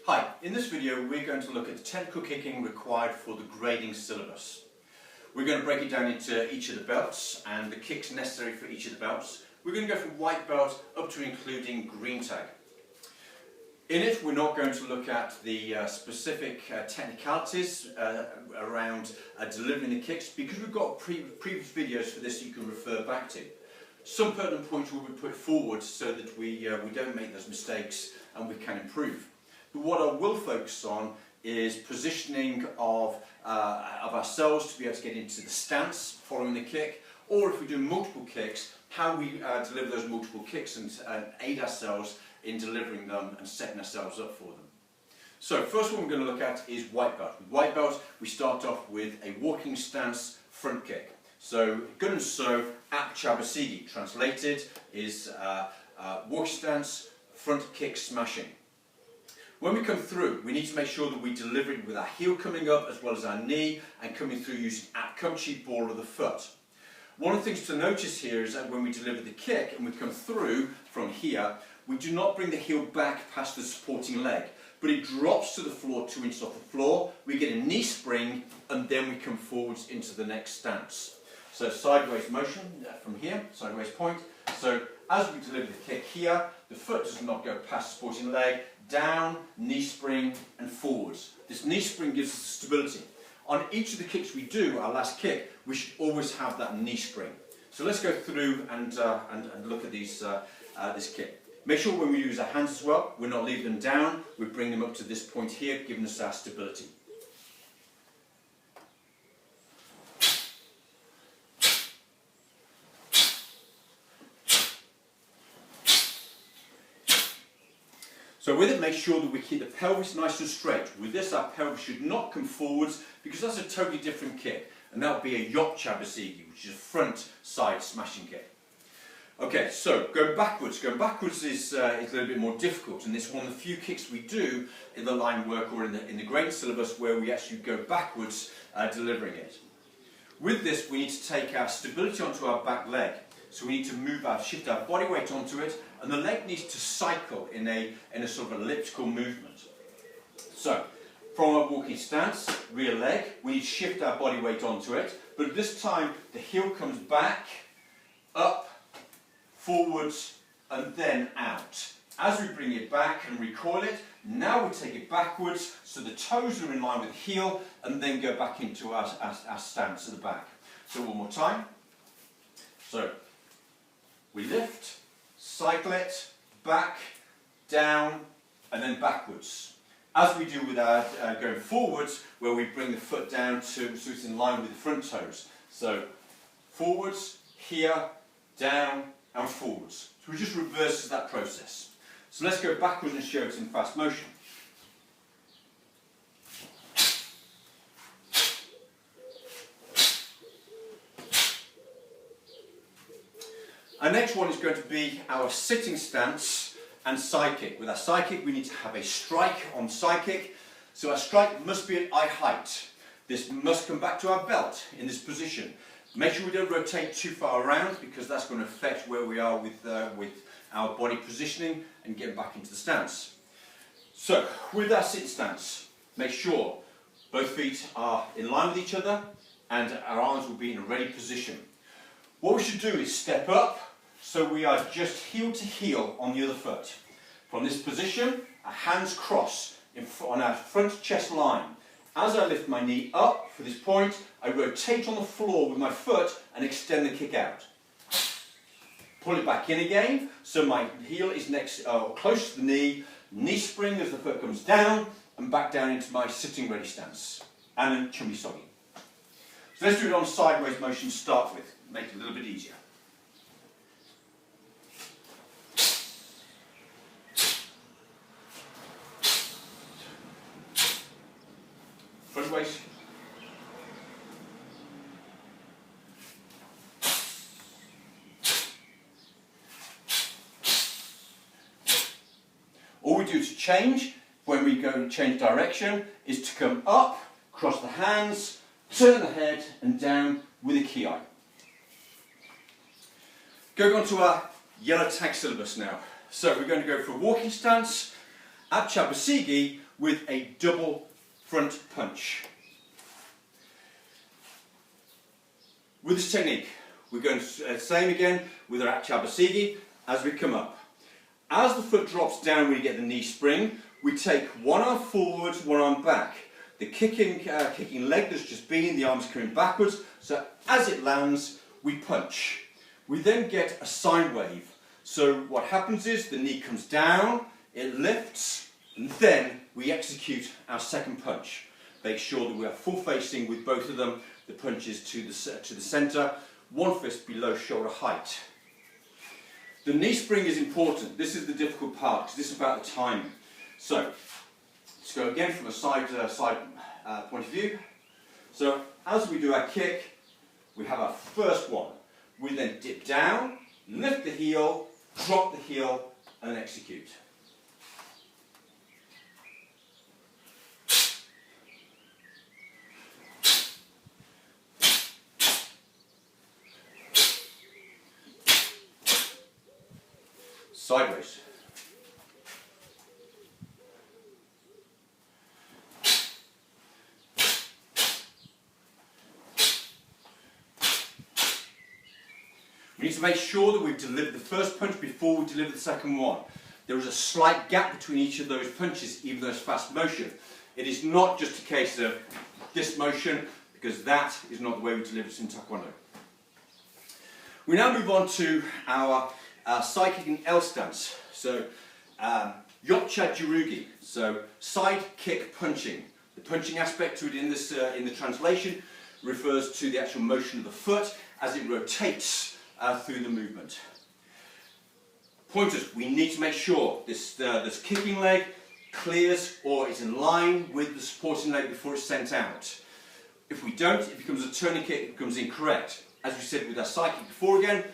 Hi, in this video we're going to look at the technical kicking required for the grading syllabus. We're going to break it down into each of the belts and the kicks necessary for each of the belts. We're going to go from white belt up to including green tag. In it we're not going to look at the specific technicalities around delivering the kicks because we've got previous videos for this you can refer back to. Some pertinent points will be put forward so that we don't make those mistakes and we can improve. But what I will focus on is positioning of ourselves to be able to get into the stance following the kick, or if we do multiple kicks, how we deliver those multiple kicks and aid ourselves in delivering them and setting ourselves up for them. So first one we're going to look at is white belt. With white belt we start off with a walking stance front kick. So good and so at Chabasigi, translated is walking stance front kick smashing. When we come through, we need to make sure that we deliver it with our heel coming up as well as our knee and coming through using our cumchi ball of the foot. One of the things to notice here is that when we deliver the kick and we come through from here, we do not bring the heel back past the supporting leg, but it drops to the floor 2 inches off the floor, we get a knee spring and then we come forwards into the next stance. So sideways motion from here, sideways point. So as we deliver the kick here, the foot does not go past the supporting leg, down, knee spring and forwards. This knee spring gives us stability. On each of the kicks we do, our last kick, we should always have that knee spring. So let's go through and look at these, this kick. Make sure when we use our hands as well, we're not leaving them down, we bring them up to this point here, giving us our stability. So with it, make sure that we keep the pelvis nice and straight. With this, our pelvis should not come forwards because that's a totally different kick. And that would be a yacht chabasigi, which is a front side smashing kick. Okay, so going backwards. Going backwards is a little bit more difficult, and this is one of the few kicks we do in the line work or in the grading syllabus where we actually go backwards delivering it. With this, we need to take our stability onto our back leg. So we need to shift our body weight onto it, and the leg needs to cycle in a sort of elliptical movement. So, from our walking stance, rear leg, we need to shift our body weight onto it, but this time the heel comes back, up, forwards, and then out. As we bring it back and recoil it, now we take it backwards, so the toes are in line with the heel, and then go back into our stance at the back. So one more time. So, we lift, cycle it, back, down, and then backwards. As we do with our going forwards, where we bring the foot down so it's in line with the front toes. So, forwards, here, down, and forwards. So we just reverses that process. So let's go backwards and show it in fast motion. Our next one is going to be our sitting stance and side kick. With our side kick, we need to have a strike on side kick. So our strike must be at eye height. This must come back to our belt in this position. Make sure we don't rotate too far around because that's going to affect where we are with our body positioning and getting back into the stance. So with our sit stance, make sure both feet are in line with each other and our arms will be in a ready position. What we should do is step up. So we are just heel to heel on the other foot. From this position, our hands cross on our front chest line. As I lift my knee up for this point, I rotate on the floor with my foot and extend the kick out. Pull it back in again, so my heel is close to the knee spring as the foot comes down, and back down into my sitting ready stance. And then chummy soggy. So let's do it on sideways motion to start with, make it a little bit easier. Front waist. All we do to change, when we go change direction, is to come up, cross the hands, turn the head and down with a ki. Going on to our yellow tag syllabus now. So we're going to go for a walking stance. At Chabasigi, with a double front punch. With this technique, we're going to same again with our chabasigi as we come up. As the foot drops down when you get the knee spring, we take one arm forward, one arm back. The kicking leg that's just been, the arm's coming backwards, so as it lands, we punch. We then get a sine wave. So what happens is the knee comes down, it lifts, and then we execute our second punch. Make sure that we are full facing with both of them, the punches to the centre, one fist below shoulder height. The knee spring is important. This is the difficult part because this is about the timing. So let's go again from a side point of view. So as we do our kick, we have our first one. We then dip down, lift the heel, drop the heel, and execute. Sideways. We need to make sure that we've delivered the first punch before we deliver the second one. There is a slight gap between each of those punches, even though it's fast motion. It is not just a case of this motion, because that is not the way we deliver it in Taekwondo. We now move on to our side kicking L stance. So, Yopcha Jirugi, so side kick punching. The punching aspect to it in this in the translation refers to the actual motion of the foot as it rotates through the movement. Pointers, we need to make sure this kicking leg clears or is in line with the supporting leg before it's sent out. If we don't, it becomes a turning kick, it becomes incorrect. As we said with our side kick before again,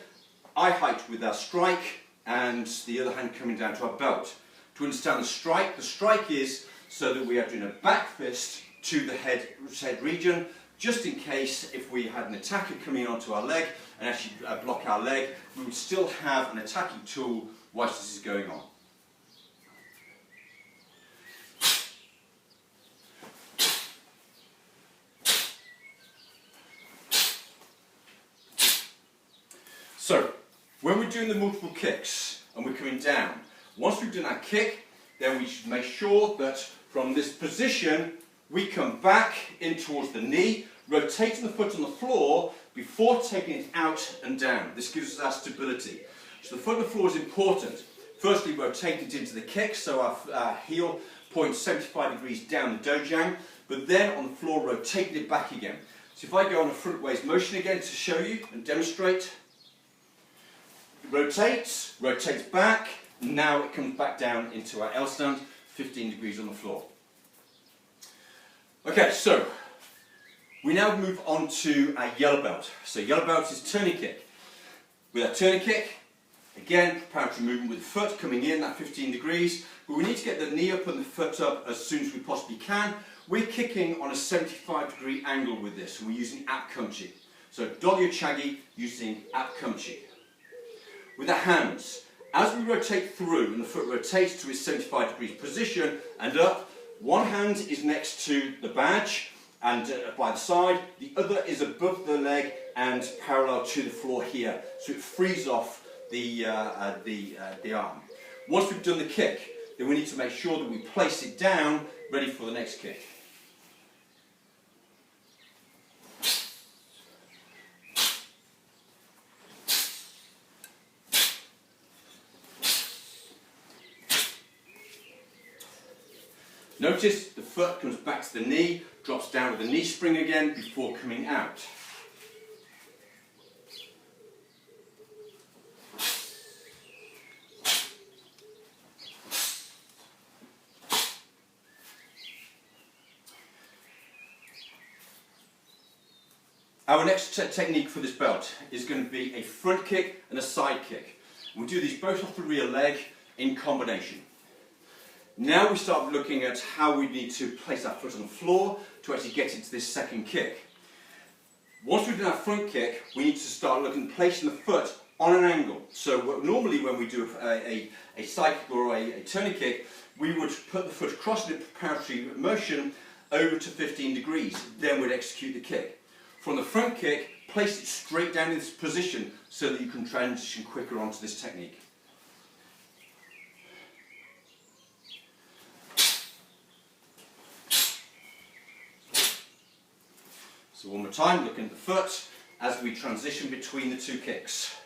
eye height with our strike and the other hand coming down to our belt. To understand the strike is so that we are doing a back fist to the head region, just in case if we had an attacker coming onto our leg and actually block our leg, we would still have an attacking tool whilst this is going on. So, when we're doing the multiple kicks and we're coming down, once we've done our kick, then we should make sure that from this position we come back in towards the knee, rotating the foot on the floor before taking it out and down. This gives us our stability. So the foot on the floor is important. Firstly, rotate it into the kick, so our heel points 75 degrees down the dojang, but then on the floor rotating it back again. So if I go on a front ways motion again to show you and demonstrate, it rotates back, now it comes back down into our L stand, 15 degrees on the floor. Okay, so we now move on to our yellow belt. So yellow belt is turning kick. With our turning kick, again, preparatory movement with the foot coming in at 15 degrees, but we need to get the knee up and the foot up as soon as we possibly can. We're kicking on a 75-degree angle with this, and we're using ap kumchi. So dolyo chagi using ap kumchi. With our hands, as we rotate through and the foot rotates to its 75 degrees position and up, one hand is next to the badge and by the side, the other is above the leg and parallel to the floor here, so it frees off the arm. Once we've done the kick, then we need to make sure that we place it down, ready for the next kick. Notice the foot comes back to the knee, drops down with the knee spring again before coming out. Our next technique for this belt is going to be a front kick and a side kick. We do these both off the rear leg in combination. Now we start looking at how we need to place our foot on the floor to actually get into this second kick. Once we've done our front kick, we need to start looking at placing the foot on an angle. So normally when we do a side kick or a turning kick, we would put the foot across in a preparatory motion over to 15 degrees, then we'd execute the kick. From the front kick, place it straight down in this position so that you can transition quicker onto this technique. So one more time, looking at the foot as we transition between the two kicks.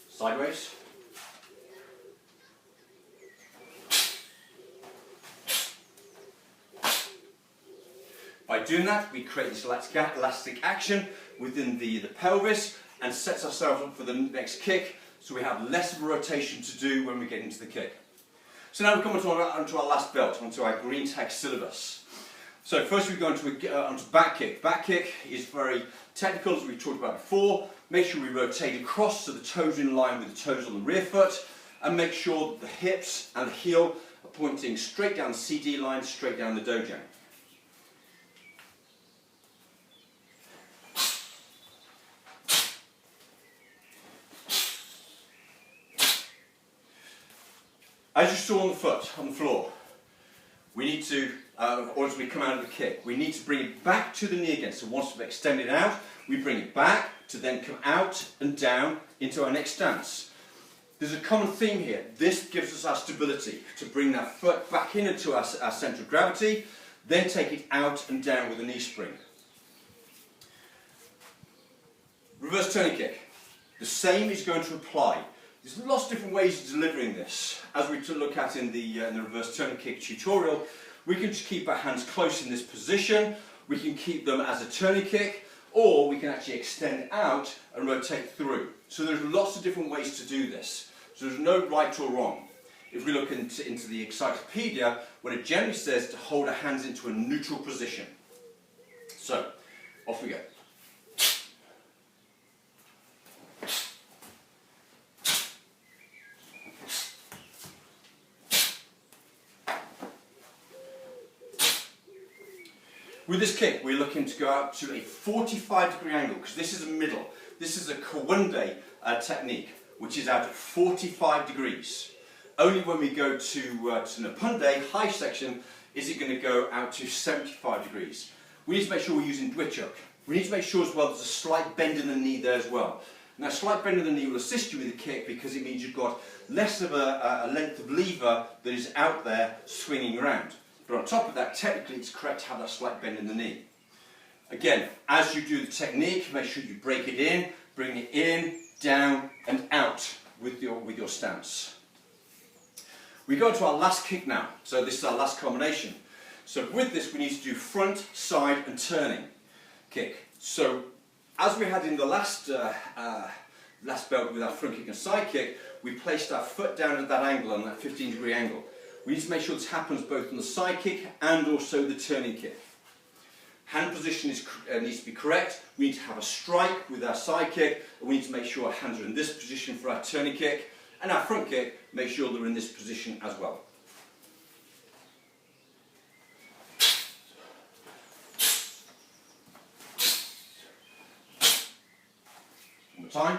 Sideways. By doing that, we create this elastic action within the pelvis and sets ourselves up for the next kick, so we have less of a rotation to do when we get into the kick. So now we come onto our last belt, onto our green tag syllabus. So first we go onto back kick. Back kick is very technical, as we talked about before. Make sure we rotate across so the toes are in line with the toes on the rear foot, and make sure that the hips and the heel are pointing straight down the CD line, straight down the dojang. As you saw on the foot, on the floor, we need to, or as we come out of the kick, we need to bring it back to the knee again. So once we've extended out, we bring it back to then come out and down into our next stance. There's a common theme here. This gives us our stability to bring that foot back into our centre of gravity, then take it out and down with a knee spring. Reverse turning kick. The same is going to apply. There's lots of different ways of delivering this. As we look at in the reverse turning kick tutorial, we can just keep our hands close in this position, we can keep them as a turning kick, or we can actually extend out and rotate through. So there's lots of different ways to do this. So there's no right or wrong. If we look into the encyclopedia, what it generally says to hold our hands into a neutral position. So, off we go. With this kick, we're looking to go up to a 45-degree angle, because this is a middle. This is a Kawunde technique, which is out at 45 degrees. Only when we go to Napunde, high section, is it going to go out to 75 degrees. We need to make sure we're using Dwichuk. We need to make sure as well there's a slight bend in the knee there as well. Now, a slight bend in the knee will assist you with the kick because it means you've got less of a length of lever that is out there swinging around. But on top of that, technically it's correct to have that slight bend in the knee. Again, as you do the technique, make sure you break it in, bring it in, down and out with your stance. We go to our last kick now. So this is our last combination. So with this we need to do front, side and turning kick. So as we had in the last belt with our front kick and side kick, we placed our foot down at that angle, on that 15-degree angle. We need to make sure this happens both on the side kick and also the turning kick. Hand position needs to be correct. We need to have a strike with our side kick, and we need to make sure our hands are in this position for our turning kick, and our front kick, make sure they're in this position as well. One more time.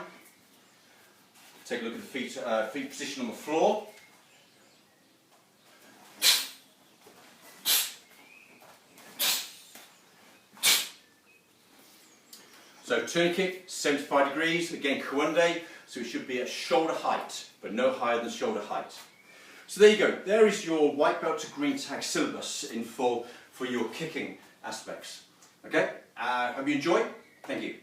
Take a look at the feet position on the floor. So turning kick, 75 degrees, again Kawunde, so it should be at shoulder height, but no higher than shoulder height. So there you go, there is your white belt to green tag syllabus in full for your kicking aspects. Okay, hope you enjoy, thank you.